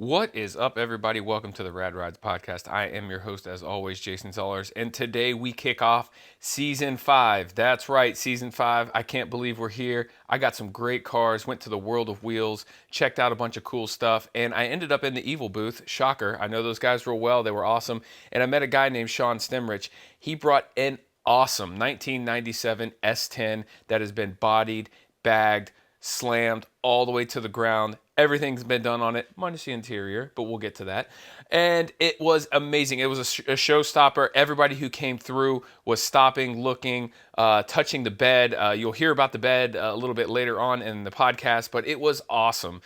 What is up, everybody? Welcome to the Rad Rides podcast. I am your host, as always, Jason Zellers, and today we kick off Season 5. That's right, Season 5. I can't believe we're here. I got some great cars, went to the World of Wheels, checked out a bunch of cool stuff, and I ended up in the Evil booth. Shocker. I know those guys real well. They were awesome. And I met a guy named Shawn Stemmerich. He brought an awesome 1997 S10 that has been bodied, bagged, slammed all the way to the ground. Everything's been done on it, minus the interior, but we'll get to that. And it was amazing. It was a showstopper. Everybody who came through was stopping, looking, touching the bed. You'll hear about the bed a little bit later on in the podcast, but it was awesome.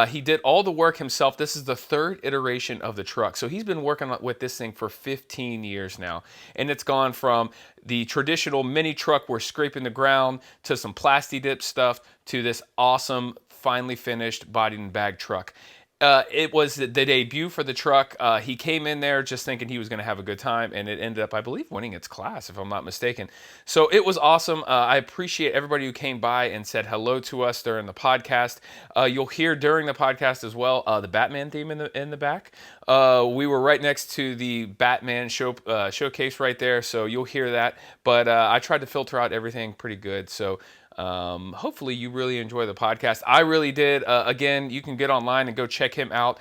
He did all the work himself. This is the third iteration of the truck. So he's been working with this thing for 15 years now. And it's gone from the traditional mini truck where scraping the ground to some plasti dip stuff to this awesome, finally finished bodied and bagged truck. It was the debut for the truck. He came in there just thinking he was going to have a good time, and it ended up, I believe, winning its class, if I'm not mistaken. So it was awesome. I appreciate everybody who came by and said hello to us during the podcast. You'll hear during the podcast as well the Batman theme in the back. We were right next to the Batman showcase right there, so you'll hear that. But I tried to filter out everything pretty good, so hopefully you really enjoy the podcast. I really did. Again, you can get online and go check him out.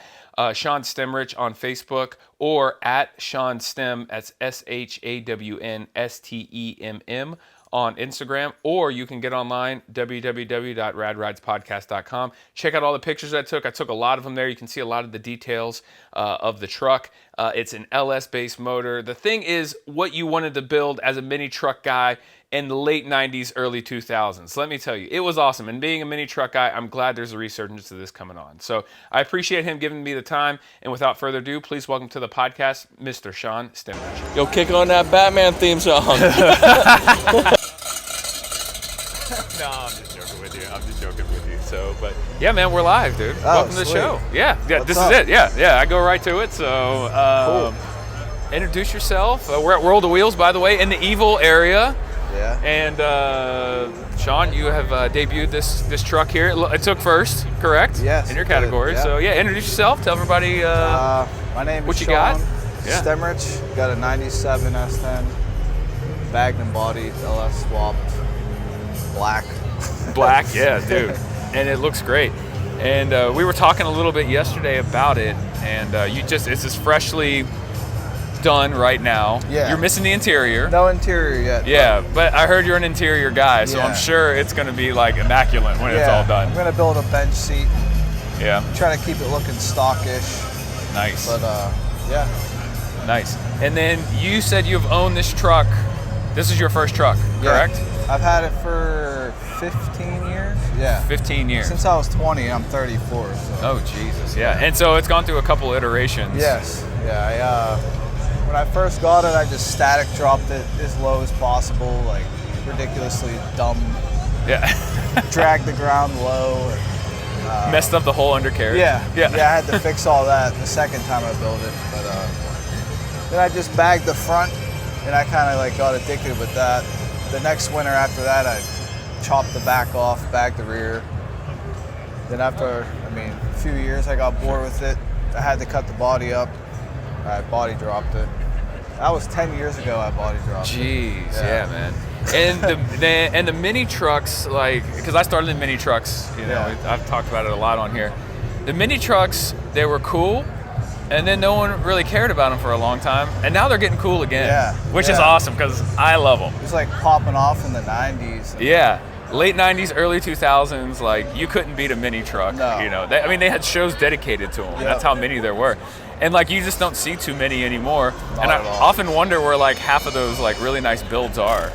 Shawn Stemmerich on Facebook or at Shawn Stem. That's ShawnStemm on Instagram, or you can get online, www.radridespodcast.com. Check out all the pictures I took. I took a lot of them there. You can see a lot of the details of the truck. It's an LS-based motor. The thing is, what you wanted to build as a mini truck guy in the late 90s, early 2000s. Let me tell you, it was awesome. And being a mini truck guy, I'm glad there's a resurgence of this coming on. So I appreciate him giving me the time. And without further ado, please welcome to the podcast, Mr. Shawn Stemmerich. Yo, kick on that Batman theme song. No, I'm just joking with you. So, but yeah, man, we're live, dude. Welcome to the show. Yeah, this is it. Yeah, I go right to it. So, Cool. Introduce yourself. We're at World of Wheels, by the way, in the Evil area. Yeah. And Shawn, you have debuted this truck here. It took first, correct? Yes. In your category. Yeah. So yeah, introduce yourself. Tell everybody my name what is you Shawn got. Yeah. Stemmerich. Got a 97 S10, bagged and bodied, LS swapped, black. Black, yeah, dude. And it looks great. And we were talking a little bit yesterday about it, and it's just freshly done right now. Yeah. You're missing the interior. No interior yet. Yeah, but I heard you're an interior guy, so Yeah. I'm sure it's going to be like immaculate when it's all done. I'm gonna build a bench seat. Yeah. Try to keep it looking stockish. Nice. But yeah. Nice. And then you said you've owned this truck. This is your first truck, correct? Yeah. I've had it for 15 years. Yeah. 15 years. Since I was 20, I'm 34. So. Oh, Jesus. Yeah. And so it's gone through a couple iterations. Yes. Yeah. When I first got it, I just static dropped it as low as possible, like ridiculously dumb. Yeah. Dragged the ground low. And, messed up the whole undercarriage. Yeah. Yeah. I had to fix all that the second time I built it. But then I just bagged the front, and I kind of like got addicted with that. The next winter after that, I chopped the back off, bagged the rear. Then after, a few years, I got bored with it. I had to cut the body up. I body dropped it. That was 10 years ago I body dropped it. Jeez, yeah, man. And the mini trucks, like, because I started in mini trucks, I've talked about it a lot on here. The mini trucks, they were cool, and then no one really cared about them for a long time, and now they're getting cool again, which is awesome because I love them. It was like popping off in the 90s. Yeah. Late 90s, early 2000s, like, you couldn't beat a mini truck. No. They had shows dedicated to them. Yep. That's how many there were. And, like, you just don't see too many anymore. Not and I at all. often wonder where, like, half of those, like, really nice builds are,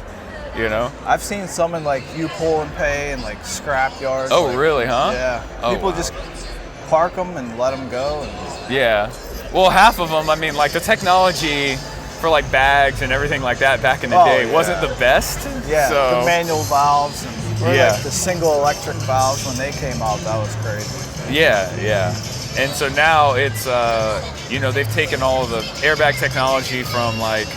I've seen some in, like, U-Pull and Pay and, like, scrap yards. Oh, like, really, huh? Yeah. Oh, People wow. just park them and let them go. And, Yeah. Well, half of them, like, the technology for, like, bags and everything like that back in the day wasn't the best. Yeah, So, the manual valves and Yeah. like the single electric valves when they came out, that was crazy. Yeah. And so now it's, they've taken all of the airbag technology from, like,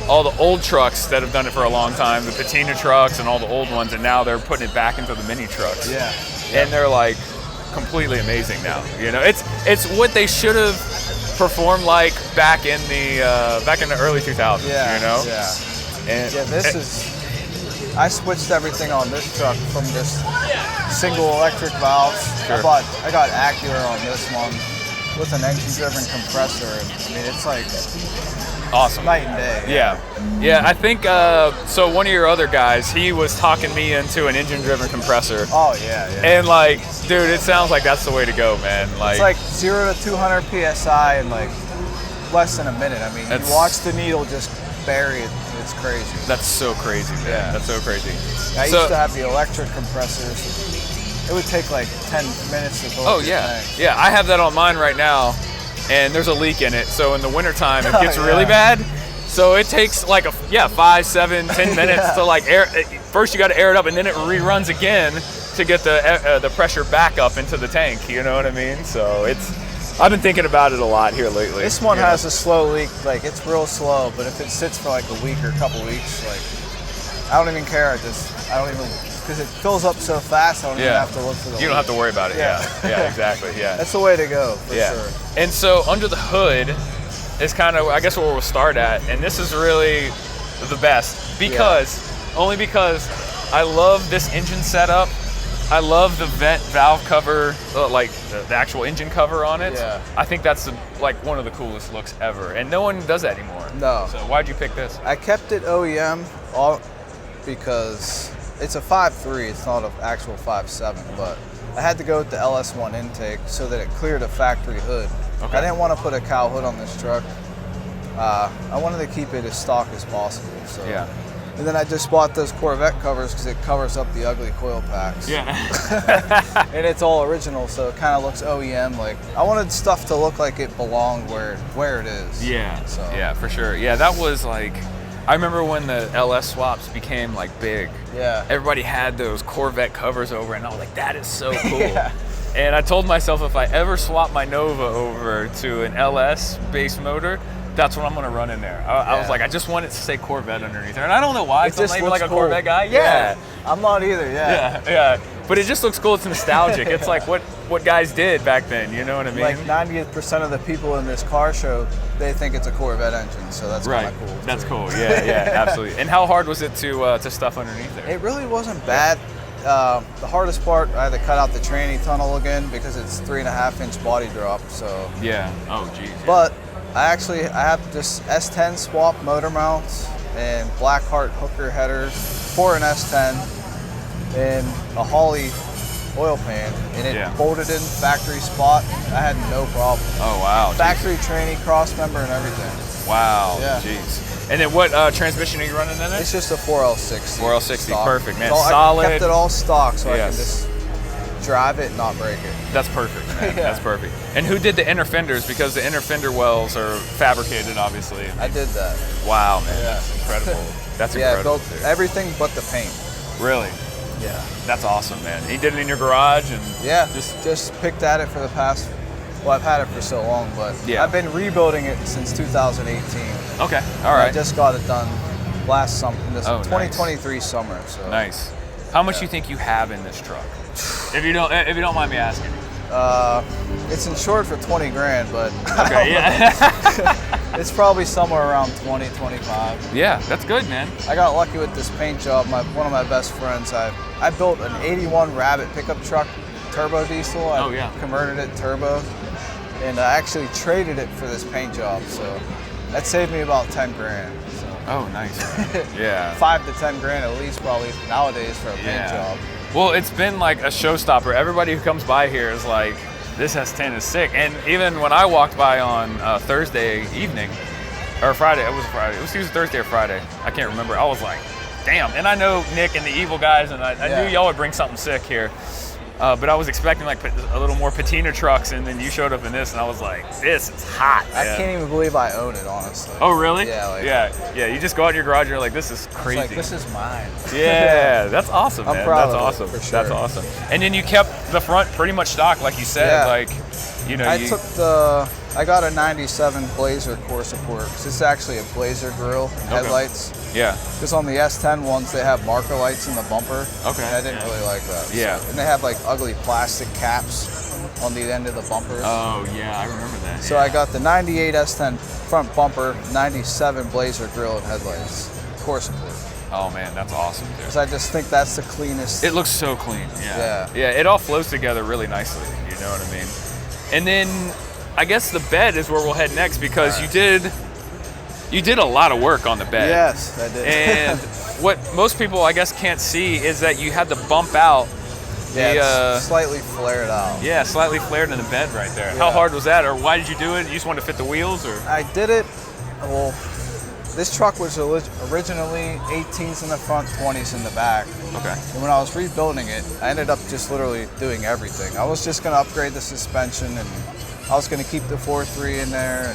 all the old trucks that have done it for a long time, the patina trucks and all the old ones, and now they're putting it back into the mini trucks. Yeah. And they're like completely amazing now. You know, it's what they should have performed like back in the early 2000s. Yeah, you know. Yeah. And This is. I switched everything on this truck from just single electric valves. Sure. I got Acura on this one with an engine-driven compressor. And, I mean, it's like awesome. Night and day. Yeah. I think so. One of your other guys, he was talking me into an engine-driven compressor. Oh yeah. And like, dude, it sounds like that's the way to go, man. Like, it's like 0 to 200 psi in like less than a minute. I mean, you watch the needle just bury it. It's crazy. That's so crazy, man. Yeah. That's so crazy. I used to have the electric compressors. It would take like 10 minutes to fill up your tank. Yeah, I have that on mine right now, and there's a leak in it. So in the wintertime, it gets really bad. So it takes like 5, 7, 10 minutes to like air. First, you got to air it up, and then it reruns again to get the pressure back up into the tank. You know what I mean? So I've been thinking about it a lot here lately. This one has a slow leak, like it's real slow, but if it sits for like a week or a couple weeks, like I don't even care. Because it fills up so fast, I don't even have to look for the leak. You don't have to worry about it. Yeah, exactly. Yeah. That's the way to go, for sure. And so under the hood is kind of, I guess, where we'll start at, and this is really the best only because I love this engine setup. I love the vent valve cover, like the actual engine cover on it. Yeah. I think that's like one of the coolest looks ever, and no one does that anymore. No. So why'd you pick this? I kept it OEM because it's a 5.3. It's not an actual 5.7, but I had to go with the LS1 intake so that it cleared a factory hood. Okay. I didn't want to put a cow hood on this truck. I wanted to keep it as stock as possible. So. Yeah. And then I just bought those Corvette covers because it covers up the ugly coil packs. Yeah. And it's all original, so it kind of looks OEM. Like I wanted stuff to look like it belonged where it is. Yeah. So. Yeah, for sure. Yeah, that was like, I remember when the LS swaps became like big. Yeah. Everybody had those Corvette covers over, and I was like, that is so cool. Yeah. And I told myself if I ever swap my Nova over to an LS base motor, that's what I'm going to run in there. I was like, I just want it to say Corvette underneath there. And I don't know why, because I'm not even like a Corvette guy. Yeah. I'm not either, Yeah. But it just looks cool. It's nostalgic. It's like what guys did back then. You know what I mean? Like 90% of the people in this car show, they think it's a Corvette engine, so that's kind of cool. That's cool. Yeah, absolutely. And how hard was it to stuff underneath there? It really wasn't bad. The hardest part, I had to cut out the tranny tunnel again because it's 3.5-inch body drop. So yeah. Oh, geez. Yeah. But I have this S10 swap motor mounts and Blackheart hooker headers for an S10 and a Holley oil pan, and it bolted in factory spot. I had no problem. Oh wow. Factory tranny cross member and everything. Wow. Yeah. Jeez. And then what transmission are you running in it? It's just a 4L60. 4L60, stock. perfect, man. Solid. I kept it all stock so I can just drive it and not break it. That's perfect, man. That's perfect. And who did the inner fenders? Because the inner fender wells are fabricated, obviously. I did that. Wow, man. That's incredible. That's incredible. Built everything but the paint. Really? Yeah. That's awesome, man. He did it in your garage and just picked at it for the past. Well, I've had it for so long, but I've been rebuilding it since 2018. Okay. All right. I just got it done last summer, 2023 nice. Summer. So. Nice. How much do you think you have in this truck? If you don't mind me asking. It's insured for 20 grand, but okay, yeah. It's probably somewhere around 20, 25. Yeah, that's good, man. I got lucky with this paint job. One of my best friends, I built an 81 Rabbit pickup truck, turbo diesel. I converted it turbo, and I actually traded it for this paint job. So that saved me about 10 grand. So. Oh, nice. Yeah. 5 to 10 grand at least probably nowadays for a paint job. Well, it's been like a showstopper. Everybody who comes by here is like, this S10 is sick. And even when I walked by on Thursday evening, or Friday, it was either Thursday or Friday. I can't remember. I was like, damn. And I know Nick and the Evil guys, and I knew y'all would bring something sick here. But I was expecting like a little more patina trucks, and then you showed up in this, and I was like, this is hot, man. I can't even believe I own it, honestly. Oh, really? Yeah. Yeah. You just go out in your garage, and you're like, this is crazy. It's like, this is mine. Yeah, that's awesome, man. I'm proud that's of awesome. it, for sure. That's awesome. And then you kept the front pretty much stock, like you said. Yeah. Like, you know, I got a 97 Blazer core support. This is actually a Blazer grill and headlights. Yeah. Because on the S10 ones, they have marker lights in the bumper. Okay. And I didn't really like that. Yeah. So, and they have like ugly plastic caps on the end of the bumpers. Oh, yeah, I remember that. So I got the 98 S10 front bumper, 97 Blazer grille and headlights. Course approved. Oh man, that's awesome, dude. Because I just think that's the cleanest. It looks so clean. Yeah. Yeah. Yeah, it all flows together really nicely. You know what I mean? And then I guess the bed is where we'll head next because you did a lot of work on the bed. Yes, I did. And what most people I guess can't see is that you had to bump out it's slightly flared out. Yeah, slightly flared in the bed right there. Yeah. How hard was that, or why did you do it? You just wanted to fit the wheels, or? I did it. Well, this truck was originally 18s in the front, 20s in the back. Okay. And when I was rebuilding it, I ended up just literally doing everything. I was just going to upgrade the suspension, and I was going to keep the 4.3 in there,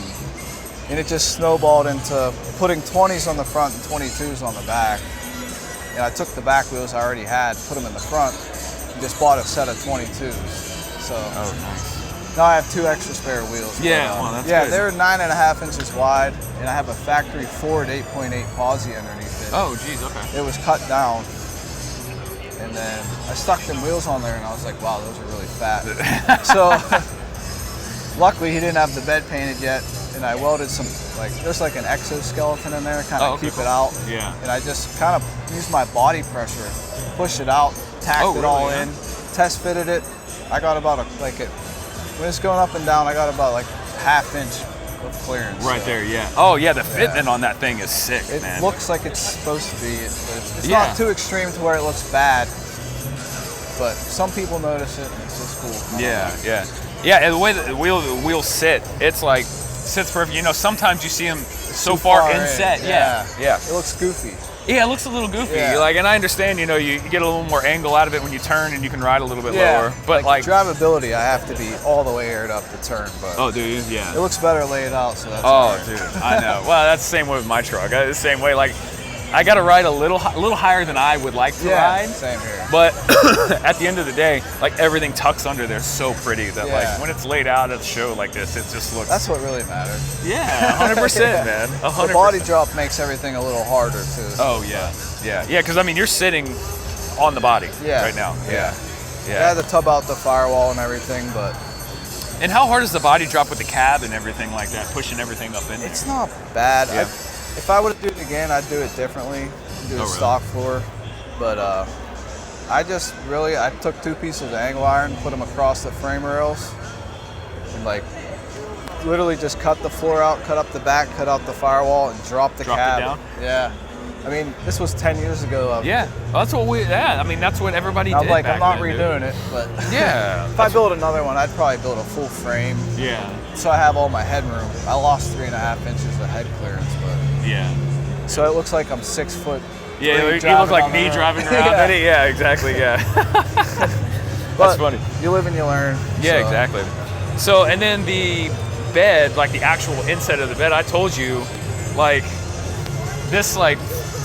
and it just snowballed into putting 20s on the front and 22s on the back. And I took the back wheels I already had, put them in the front, and just bought a set of 22s. So nice. now I have 2 extra spare wheels. Yeah, but, well, that's yeah, good. they're 9.5 inches wide, and I have a factory Ford 8.8 Posi underneath it. Oh, geez, okay. It was cut down, and then I stuck them wheels on there, and I was like, wow, those are really fat. So luckily he didn't have the bed painted yet, and I welded some, there's like an exoskeleton in there, kind of keep it out. Yeah. And I just kind of used my body pressure, pushed it out, tacked it all in, test fitted it. I got about when it's going up and down, I got about like ½ inch of clearance. Right there, yeah. Oh yeah, the fitment on that thing is sick, It man. looks like it's supposed to be. It's not too extreme to where it looks bad, but some people notice it, and it's just cool. Yeah, and the way that the wheels sit, it's like sits perfect. You know, sometimes you see them so far inset. Yeah. It looks goofy. Yeah, it looks a little goofy. Yeah. And I understand, you get a little more angle out of it when you turn, and you can ride a little bit lower. But drivability, I have to be all the way aired up to turn. But oh, do you? Yeah. It looks better laid out, so that's. Oh, dude, I know. Well, that's the same way with my truck. The same way, I got to ride a little higher than I would like to ride. Same here. But at the end of the day, everything tucks under there so pretty that when it's laid out at a show like this, it just looks. That's what really matters. Yeah, 100%, man. 100%. The body drop makes everything a little harder too. Oh yeah. Because you're sitting on the body right now. Yeah. I had to tub out the firewall and everything, but. And how hard is the body drop with the cab and everything like that, pushing everything up in there? It's not bad. Yeah. If I would do it again, I'd do it differently. Do a stock floor, but I took 2 pieces of angle iron, put them across the frame rails, and literally just cut the floor out, cut up the back, cut out the firewall, and drop the cab. It down? Yeah. I mean, this was 10 years ago. Yeah, well, that's what that's what everybody did. I'm not redoing it, but yeah. If I build another one, I'd probably build a full frame. Yeah. So I have all my headroom. I lost 3.5 inches of head clearance, but yeah. So it looks like I'm 6 foot. Yeah, you look like me driving around in it. Yeah, exactly. Yeah. That's funny. You live and you learn. Yeah, exactly. So, and then the bed, the actual inside of the bed, I told you, this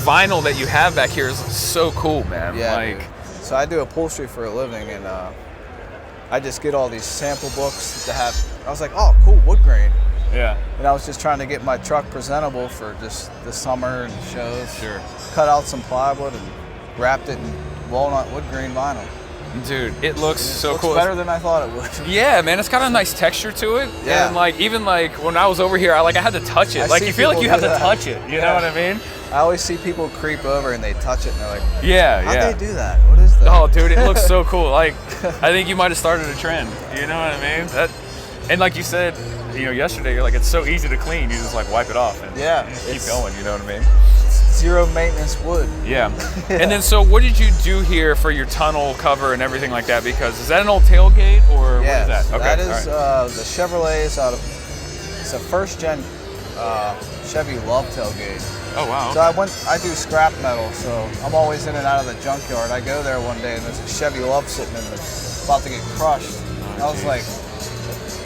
vinyl that you have back here is so cool, man. Yeah. So I do upholstery for a living, and I just get all these sample books to have. I was like, oh, cool, wood grain. Yeah. And I was just trying to get my truck presentable for just the summer and shows. Sure. Cut out some plywood and wrapped it in walnut wood grain vinyl. Dude, it looks so looks cool. Better than I thought it would. Yeah, man, it's got a nice texture to it. Yeah. And even when I was over here, I had to touch it. You feel like you have to touch it. You know what I mean? I always see people creep over and they touch it and they're like, how'd they do that? What is that? Oh, dude, it looks so cool. I think you might have started a trend. You know what I mean? And like you said, yesterday, you're it's so easy to clean. You just wipe it off and keep going. You know what I mean? Zero maintenance wood. Yeah. And then, so what did you do here for your tunnel cover and everything like that? Because is that an old tailgate or what is that? Okay. That is the Chevrolet is it's a first gen Chevy Love tailgate. Oh wow. So I do scrap metal, so I'm always in and out of the junkyard. I go there one day and there's a Chevy Love sitting in there about to get crushed. And I was like,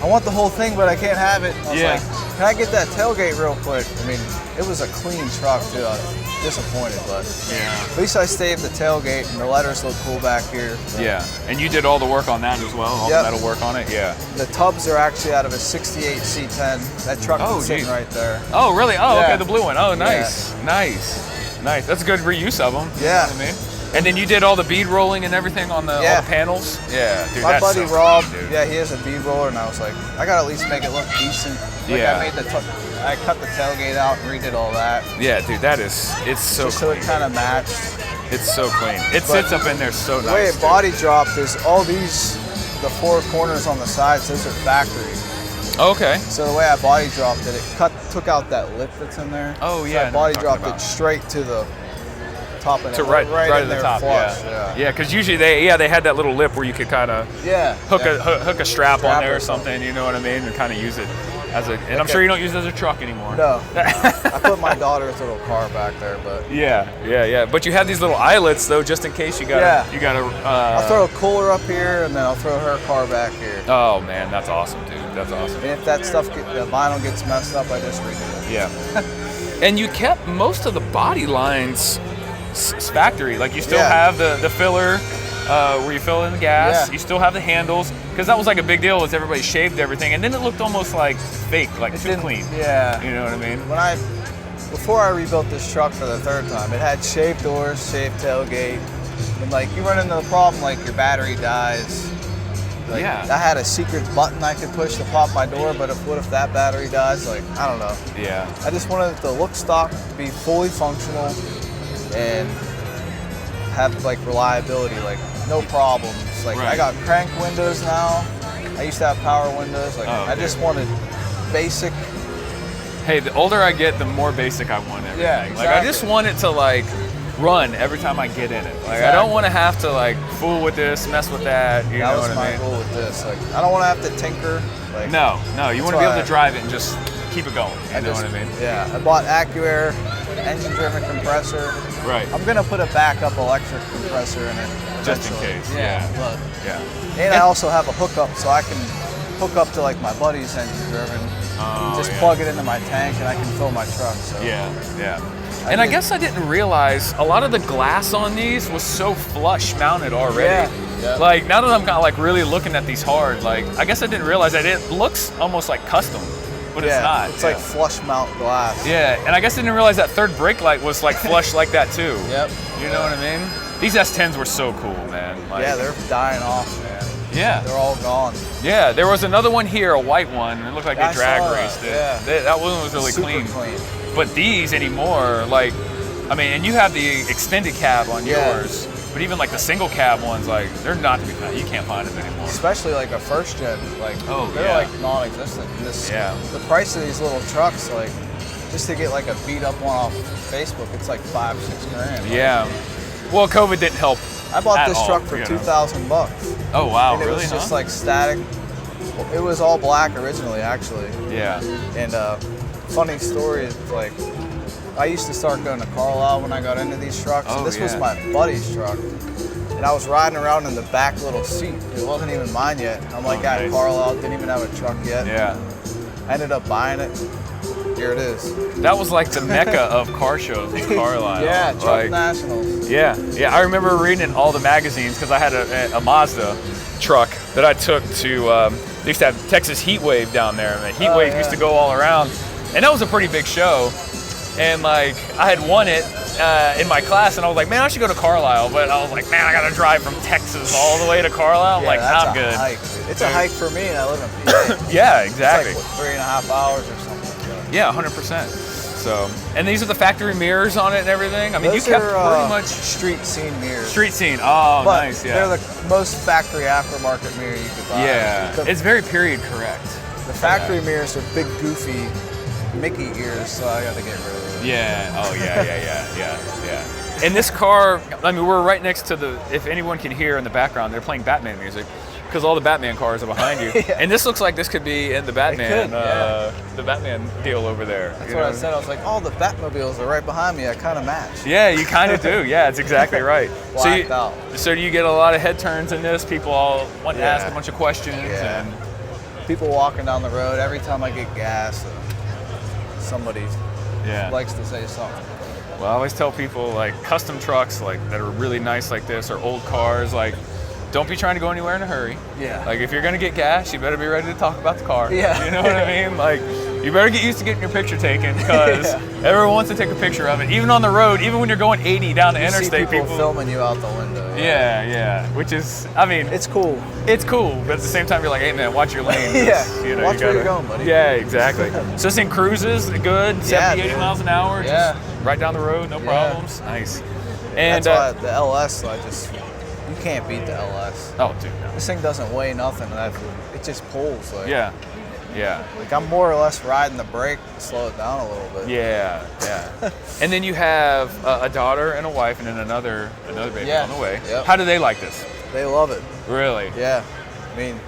I want the whole thing, but I can't have it. I was like, can I get that tailgate real quick? I mean, it was a clean truck too. I was disappointed, but at least I saved the tailgate and the letters look cool back here. So. Yeah, and you did all the work on that as well, all the metal work on it. Yeah. The tubs are actually out of a '68 C10. That truck is sitting right there. Oh really? Oh okay, the blue one. Oh nice, nice. Nice. That's a good reuse of them. Yeah. You know what I mean? And then you did all the bead rolling and everything on all the panels? Yeah, dude, My buddy Rob, dude. yeah, he has a bead roller, and I was like, I gotta at least make it look decent. Like I cut the tailgate out and redid all that. Yeah, dude, it's so just clean. So it kind of matched. It's so clean. It sits up in there so nice. The way it body dropped is all these, the 4 corners on the sides, those are factory. Okay. So the way I body dropped it, took out that lip that's in there. Oh yeah. So I body dropped it straight to the top of it. Right in at the there top. flush. Yeah, because usually they had that little lip where you could kind of hook a strap on there or something. You know what I mean? And kind of use it as a. And I'm sure you don't use it as a truck anymore. No. I put my daughter's little car back there, but. Yeah. But you have these little eyelets though, just in case you got. You got to. I'll throw a cooler up here, and then I'll throw her car back here. Oh man, that's awesome, dude. That's awesome. And if that the vinyl gets messed up, I just redo it. Yeah. And you kept most of the body lines factory. Like you still have the filler where you fill in the gas. You still have the handles, because that was like a big deal. Was everybody shaved everything, and then it looked almost like fake, like too clean. Yeah. You know what I mean? Before I rebuilt this truck for the 3rd time, it had shaved doors, shaved tailgate, and like you run into the problem like your battery dies. Like, I had a secret button I could push to pop my door, but what if that battery dies? Like, I don't know. Yeah. I just wanted the look stock to be fully functional and have like reliability, like no problems. Like I got crank windows now. I used to have power windows. Like I just wanted basic. Hey, the older I get, the more basic I want everything. Yeah, exactly. Like I just want it to like run every time I get in it. Like I don't want to have to like fool with this, mess with that. You know what I mean? That was my goal with this. Like I don't want to have to tinker. Like no, you want to be able to drive it and just keep it going. You know what I mean? Yeah, I bought AccuAir engine-driven compressor. Right. I'm gonna put a backup electric compressor in it just in case. Yeah. And I also have a hookup, so I can hook up to like my buddy's engine-driven. Just plug it into my tank, and I can fill my truck. So. Yeah. And I guess I didn't realize a lot of the glass on these was so flush mounted already. Yeah. Like now that I'm kind of like really looking at these hard, like I guess I didn't realize that it looks almost like custom, but it's not. It's like flush mount glass. Yeah, and I guess I didn't realize that 3rd brake light was like flush like that too. Yep. You know what I mean? These S10s were so cool, man. Like, yeah, they're dying off, man. Yeah. They're all gone. Yeah, there was another one here, a white one. It looked like they drag raced it. Yeah. That one was really clean. But these anymore, like, I mean, and you have the extended cab on yours, but even like the single cab ones, like they're not to be found. You can't find them anymore. Especially like a 1st gen, like they're like non-existent. The price of these little trucks, like just to get like a beat up one off Facebook, it's like $5-6 grand. Yeah. Well, COVID didn't help. I bought this truck for $2,000. Oh wow, and it really? was just like static. It was all black originally, actually. Yeah. And funny story is like, I used to start going to Carlisle when I got into these trucks. Oh, this was my buddy's truck. And I was riding around in the back little seat. It wasn't even mine yet. I'm like at Carlisle, didn't even have a truck yet. Yeah. I ended up buying it. Here it is. That was like the mecca of car shows in Carlisle. Yeah, Truck Nationals. Yeah. I remember reading in all the magazines because I had a Mazda truck that I took to, they used to have Texas Heat Wave down there. And the Heat Wave used to go all around. And that was a pretty big show. And like, I had won it in my class, and I was like, man, I should go to Carlisle. But I was like, man, I gotta drive from Texas all the way to Carlisle. I'm like, not good. Hike. It's a hike for me, and I live in PA. Yeah, exactly. It's like 3.5 hours or something. Yeah, 100%. So, and these are the factory mirrors on it and everything. I mean, those you kept are, pretty much street scene mirrors. Street scene. Oh, but nice. Yeah. They're the most factory aftermarket mirror you could buy. Yeah, it's very period correct. The factory mirrors are big, goofy Mickey ears, so I got to get rid of them. Yeah. Oh, yeah. And this car, I mean, we're right next to the. If anyone can hear in the background, they're playing Batman music. Because all the Batman cars are behind you, and this looks like this could be in the Batman, the Batman deal over there. That's what I said. I was like, "Oh, the Batmobiles are right behind me. I kind of match." Yeah, you kind of do. Yeah, it's exactly right. Blacked out. So do you get a lot of head turns in this? People all want to ask a bunch of questions, and people walking down the road. Every time I get gas, somebody likes to say something. Well, I always tell people like custom trucks like that are really nice like this, or old cars like. don't be trying to go anywhere in a hurry. Yeah. Like if you're gonna get gas, you better be ready to talk about the car. Yeah. You know what I mean? Like you better get used to getting your picture taken because everyone wants to take a picture of it. Even on the road, even when you're going 80 down the interstate, see people filming you out the window. Yeah. Which is, I mean, it's cool. It's cool, but at the same time, you're like, hey man, watch your lane. You know, watch where you're going, buddy. Yeah, exactly. So this thing cruises good, 70, 80 miles an hour, just right down the road, no problems. Nice. And that's why the LS, you can't beat the LS. Oh, dude, no. This thing doesn't weigh nothing. It just pulls. Like, yeah. Like I'm more or less riding the brake to slow it down a little bit. Yeah. And then you have a daughter and a wife, and then another baby on the way. Yep. How do they like this? They love it. Really? Yeah. I mean,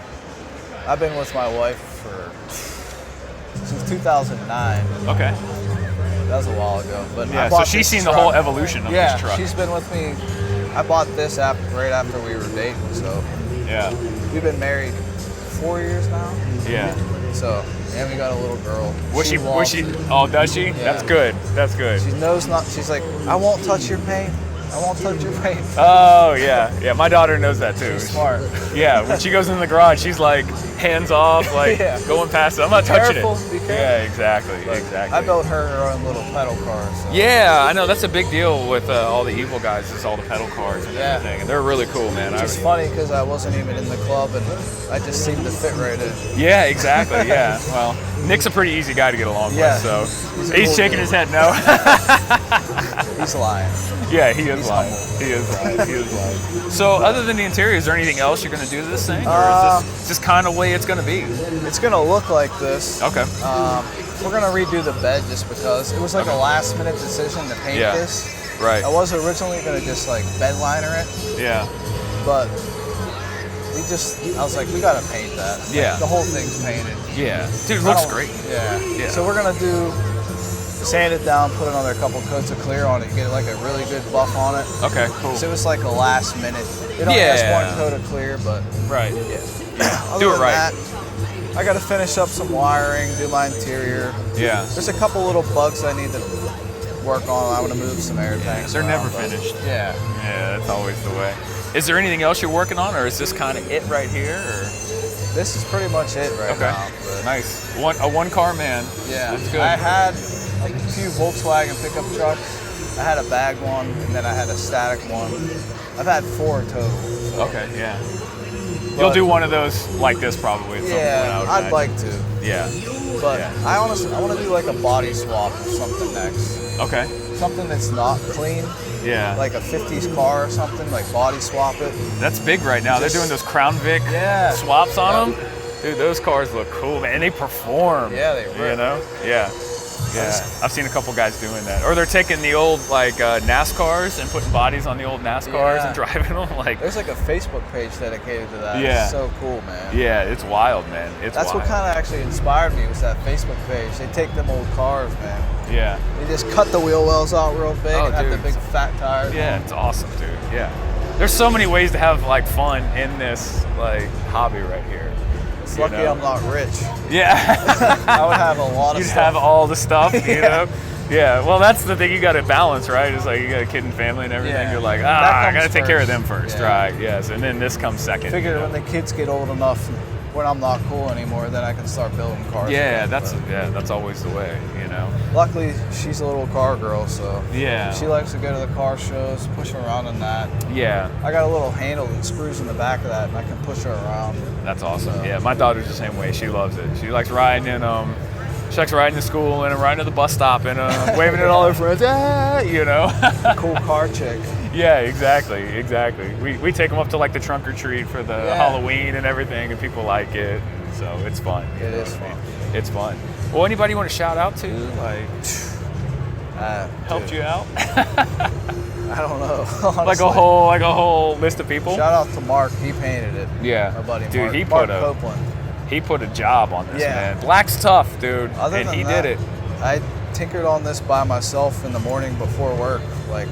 I've been with my wife since 2009. Okay. That was a while ago. But yeah, so she's seen the whole evolution of this truck. Yeah, she's been with me. I bought this right after we were dating, so we've been married 4 years now. Yeah. So, and we got a little girl. Was she? Oh, does she? Yeah. That's good. She knows not. She's like, I won't touch your paint. I won't touch your paint. Oh yeah. My daughter knows that too. She's smart. Yeah, when she goes in the garage, she's like hands off, like going past it. I'm not touching it. Be careful. Yeah, exactly. I built her own little pedal car. So. Yeah, I know that's a big deal with all the evil guys. Is all the pedal cars and everything, and they're really cool, man. It's funny because I wasn't even in the club, and I just seemed to fit right in. Yeah, exactly. Yeah. Well, Nick's a pretty easy guy to get along with, so he's shaking his head no. He's lying. Yeah, he is lying. He is lying. So, other than the interior, is there anything else you're going to do to this thing, or is this just kind of the way it's going to be? It's going to look like this. Okay. We're going to redo the bed just because it was like a last-minute decision to paint this. Right. I was originally going to just like bed liner it. Yeah. But I was like, we got to paint that. Yeah. The whole thing's painted. Yeah. Dude, it looks great. Yeah. So we're going to sand it down, put another couple coats of clear on it, get like a really good buff on it. Okay, cool. So it was like a last minute. It only has one coat of clear, but do it right. That, I got to finish up some wiring, do my interior. Yeah. There's a couple little bugs I need to work on. I want to move some air tanks. They're never finished. Yeah. Yeah, that's always the way. Is there anything else you're working on, or is this kind of it right here? Or? This is pretty much it right now. But nice. A one-car man. Yeah. That's good. I had like a few Volkswagen pickup trucks. I had a bag one, and then I had a static one. I've had 4 total. So. Okay, yeah. You'll do one of those like this probably at some point, I'd like to. Yeah. But I want to do like a body swap or something next. Okay. Something that's not clean. Yeah. Like a 50s car or something, like body swap it. That's big right now. They're doing those Crown Vic swaps on them. Dude, those cars look cool, man. And they perform. Yeah, they rip. You know? Yeah. Yeah, I've seen a couple guys doing that. Or they're taking the old NASCARs and putting bodies on the old NASCARs and driving them. Like there's like a Facebook page dedicated to that. Yeah. It's so cool, man. Yeah, it's wild, man. That's what kind of actually inspired me was that Facebook page. They take them old cars, man. Yeah. They just cut the wheel wells out real big and have the big fat tires. Yeah, it's awesome, dude. Yeah. There's so many ways to have like fun in this like hobby right here. It's lucky I'm not rich. Yeah. I would have a lot of You'd stuff. have all the stuff, you know? Yeah, well, that's the thing you got to balance, right? It's like you got a kid and family and everything. Yeah. You're like, I got to take care of them first, Yeah. right? Yes, and then this comes second. Figure when the kids get old enough, when I'm not cool anymore, then I can start building cars. Yeah, again. that's always the way, you know. Luckily, she's a little car girl, so yeah, she likes to go to the car shows, push her around in that. Yeah, I got a little handle that screws in the back of that, and I can push her around. That's awesome. So. Yeah, my daughter's the same way. She loves it. She likes riding in them. She likes riding to school and riding to the bus stop and waving at all her friends. You know. Cool car chick. Yeah, exactly. We take them up to like the trunk or treat for the Halloween and everything, and people like it. So it's fun. It is fun. It's fun. Well, anybody you want to shout out to? Like, helped you out? I don't know. Honestly. Like a whole list of people. Shout out to Mark. He painted it. Yeah, my buddy. Dude, Mark Copeland. He put a job on this, man. Black's tough, dude. And he did it. I tinkered on this by myself in the morning before work. Like,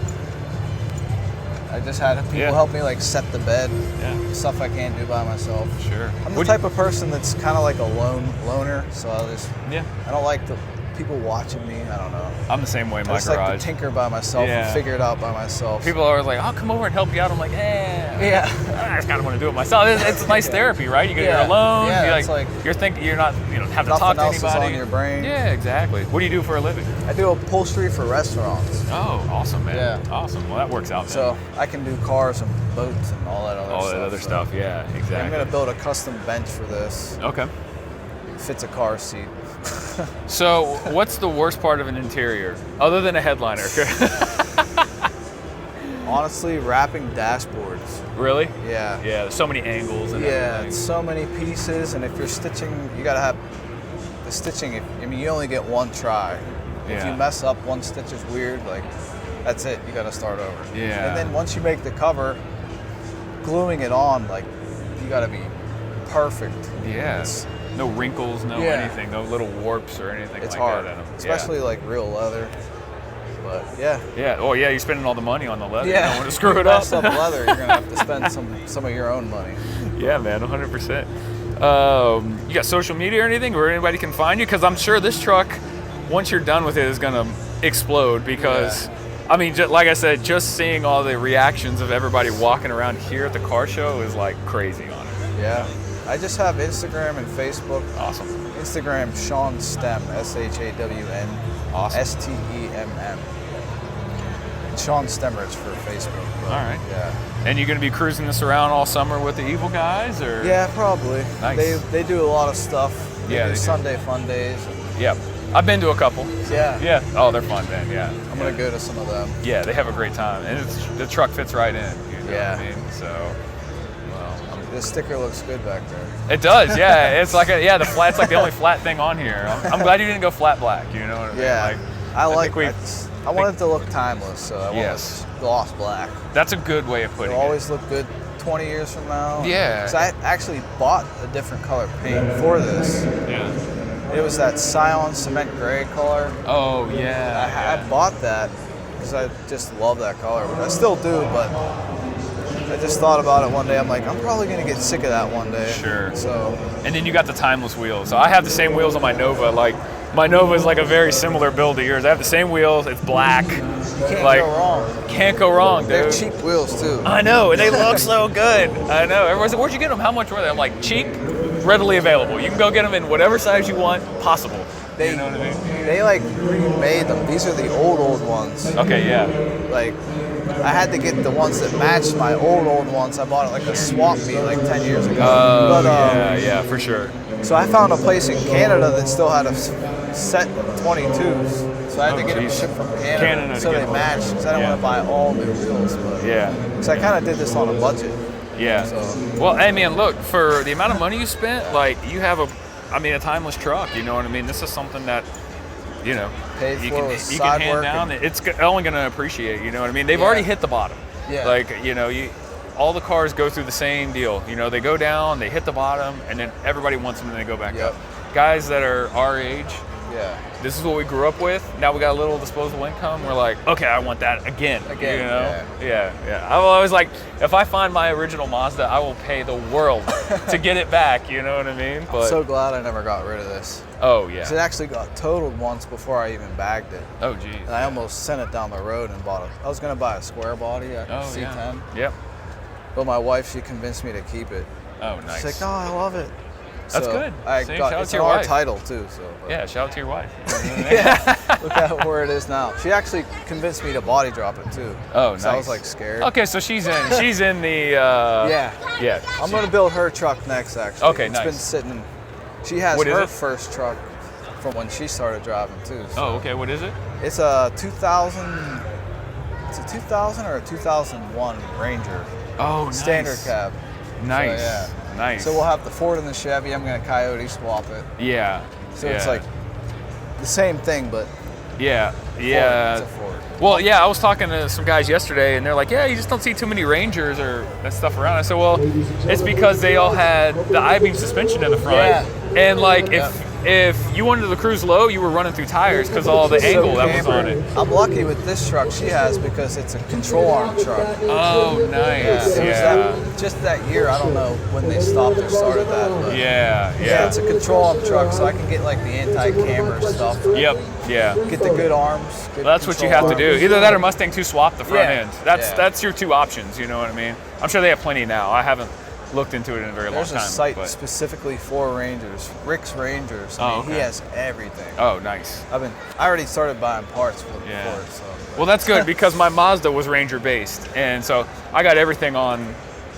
I just had people help me like set the bed. Yeah. Stuff I can't do by myself. Sure. I'm the type of person that's kind of like a loner, so I don't like to people watching me. I don't know. I'm the same way in I my just like garage. to tinker by myself Yeah. and figure it out by myself. People are always like, I'll come over and help you out. I'm like, Yeah. I just kind of want to do it myself. It's nice therapy, right? You're alone. Yeah, you're it's you're thinking, you're not, have to talk nothing to else is anybody. on your brain. Yeah, exactly. What do you do for a living? I do upholstery for restaurants. Oh, awesome, man. Yeah. Awesome. Well, that works out, man. So I can do cars and boats and all that other stuff. All that other stuff, yeah, exactly. I'm going to build a custom bench for this. Okay. It fits a car seat. So, what's the worst part of an interior, other than a headliner? Honestly, wrapping dashboards. Really? Yeah. Yeah, there's so many angles and Yeah, everything. it's so many pieces, and if you're stitching, you gotta have the stitching. You only get one try. If Yeah. you mess up, one stitch is weird. That's it. You gotta start over. Yeah. And then once you make the cover, gluing it on, you gotta be perfect. Yes. No wrinkles, no Yeah. anything, no little warps or anything It's like hard, that in them. especially real leather. But yeah. Yeah. Oh, yeah. You're spending all the money on the leather. Yeah. You don't want to screw it Mess up. up leather, you're gonna have to spend some of your own money. Yeah, man, 100%. You got social media or anything where anybody can find you? Because I'm sure this truck, once you're done with it, is gonna explode. Because, I mean, like I said, just seeing all the reactions of everybody walking around here at the car show is like crazy on it. Yeah. I just have Instagram and Facebook. Awesome. Instagram, Shawn Stem, SHAWN, Awesome. STEMM. And Shawn Stemmerich for Facebook. But, All right. Yeah. And you're gonna be cruising this around all summer with the Evil guys, or? Yeah, probably. Nice. They do a lot of stuff. Yeah, do they do. Sunday fun days. Yep. I've been to a couple. Yeah. Yeah. Oh, they're fun, man. Yeah. I'm gonna go to some of them. Yeah, they have a great time, and the truck fits right in. You know Yeah. what I mean? So, well, The sticker looks good back there. it does. Yeah, it's like the flat. It's like the only flat thing on here. I'm glad you didn't go flat black. You know what I mean? Yeah. I think want it to look timeless, so I want Yes. it gloss black. that's a good way of putting It'll it. always look good 20 years from now. Yeah. Because I actually bought a different color paint for this. Yeah. It was that Shawn cement gray color. Oh yeah. I bought that because I just love that color. I still do, but I just thought about it one day. I'm like, I'm probably gonna get sick of that one day. Sure. So And then you got the timeless wheels. So I have the same wheels on my Nova. Like my Nova is like a very similar build to yours. I have the same wheels. It's black. you can't Like, go wrong. Can't go wrong, dude. They're cheap wheels too. I know, and they look so good. I know. Everyone's like, where'd you get them? How much were they? I'm like, cheap, readily available. You can go get them in whatever size you want possible. You know what I mean? They remade them. These are the old ones. Okay, yeah. I had to get the ones that matched my old ones. I bought it like a swap meet 10 years ago. Oh, But, yeah, for sure. So I found a place in Canada that still had a set 22s. So I had to get them geez. shipped from Canada to so get they them. matched. Because I don't Yeah. want to buy all new wheels. But Yeah, So I kind of did this on a budget. yeah. So Well, hey, man, look, for the amount of money you spent, you have a timeless truck. You know what I mean? This is something that, Paid you for can with you side can hand work down. and- It's only going to appreciate. You know what I mean? They've Yeah. already hit the bottom. Yeah. All the cars go through the same deal. They go down, they hit the bottom, and then everybody wants them, and they go back Yep. up. Guys that are our age, yeah. this is what we grew up with. Now we got a little disposable income. We're like, okay, I want that again. Again, You know? Yeah. I'm always like, if I find my original Mazda, I will pay the world to get it back. You know what I mean? I'm so glad I never got rid of this. Oh yeah. 'Cause it actually got totaled once before I even bagged it. Oh geez. And I almost sent it down the road and bought it. I was gonna buy a square body at Oh C10, yeah. Yep. but my wife, she convinced me to keep it. Oh nice. She's like, "No, I love it." That's So good. I See, got shout out it's to an your our wife. title too. So but- Yeah. Shout out to your wife. yeah. Look at where it is now. She actually convinced me to body drop it too. Oh, So I was nice. scared. Okay, so she's in the. Yeah. Yeah. I'm gonna build her truck next. Actually. Okay, It's been nice. sitting. She has What is her it? first truck from when she started driving too. So. Oh, okay. What is it? It's a 2000. It's a 2000 or a 2001 Ranger. Oh, Standard cab. Nice. So, yeah. Nice. So we'll have the Ford and the Chevy. I'm gonna Coyote swap it. Yeah. So yeah. it's like the same thing, but Yeah. Ford. Yeah. It's a Ford. Well, yeah, I was talking to some guys yesterday, and they're like, "Yeah, you just don't see too many Rangers or that stuff around." I said, "Well, it's because they all had the I-beam suspension in the front, Yeah. and if you wanted to cruise low, you were running through tires because all the angle that was on it. I'm lucky with this truck she has because it's a control arm truck. Oh, nice. Yeah. Just that year, I don't know when they stopped or started that. But Yeah. it's a control arm truck, so I can get like the anti-camber stuff. Yep. Yeah. Get the good arms. Good That's what you have to do. Either that or Mustang 2 swap the front end. That's your two options. You know what I mean? I'm sure they have plenty now. I haven't looked into it in a very long time. There's a site specifically for Rangers, Rick's Rangers. I mean, he has everything. Oh, nice. I already started buying parts for it before. So. Well, that's good because my Mazda was Ranger based, and so I got everything on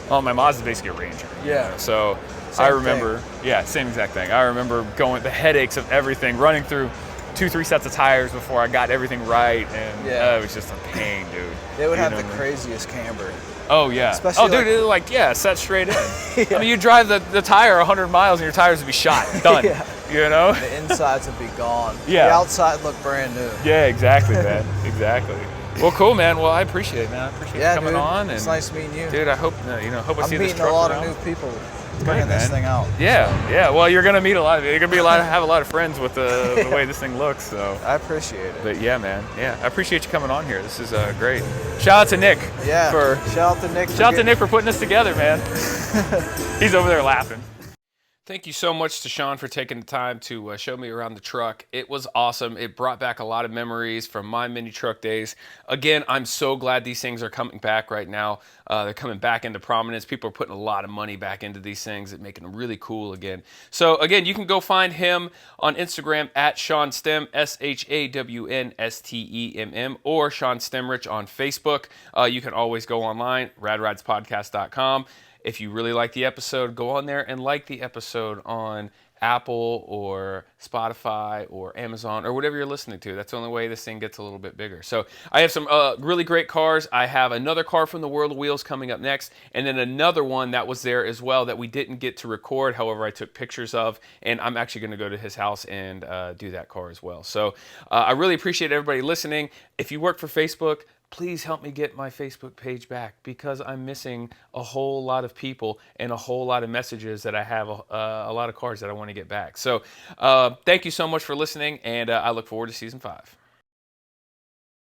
my Mazda basically a Ranger. Yeah. So Same I remember, thing. Same exact thing. I remember the headaches of everything, running through 2-3 sets of tires before I got everything right, and it was just a pain, dude. They would have the craziest camber. Oh, yeah. Especially set straight in. I mean, you drive the tire 100 miles and your tires would be shot. Done. You know? The insides would be gone. Yeah. The outside looked brand new. Yeah, exactly, man. Exactly. Well, cool, man. Well, I appreciate it, man. I appreciate you coming on. It's nice meeting you. Dude, I hope I see this truck I'm meeting a lot of new people bringing this thing out. Yeah. Well, you're gonna meet a lot of. You're gonna have a lot of friends with the way this thing looks. So I appreciate it. But yeah, man. Yeah, I appreciate you coming on here. This is great. Shout out to Nick. Yeah. Shout out to Nick. Shout out to Nick for putting this together, man. He's over there laughing. Thank you so much to Shawn for taking the time to show me around the truck. It was awesome. It brought back a lot of memories from my mini truck days. Again, I'm so glad these things are coming back right now. They're coming back into prominence. People are putting a lot of money back into these things and making them really cool again. So again, you can go find him on Instagram at Shawn Stem, ShawnStemm, or Shawn Stemmerich on Facebook. You can always go online, radridespodcast.com. If you really like the episode, go on there and like the episode on Apple or Spotify or Amazon or whatever you're listening to. That's the only way this thing gets a little bit bigger. So I have some really great cars. I have another car from the World of Wheels coming up next, and then another one that was there as well that we didn't get to record. However, I took pictures of, and I'm actually going to go to his house and do that car as well. So I really appreciate everybody listening. If you work for Facebook, please help me get my Facebook page back because I'm missing a whole lot of people and a whole lot of messages that I have a lot of cars that I want to get back. So thank you so much for listening, and I look forward to season 5.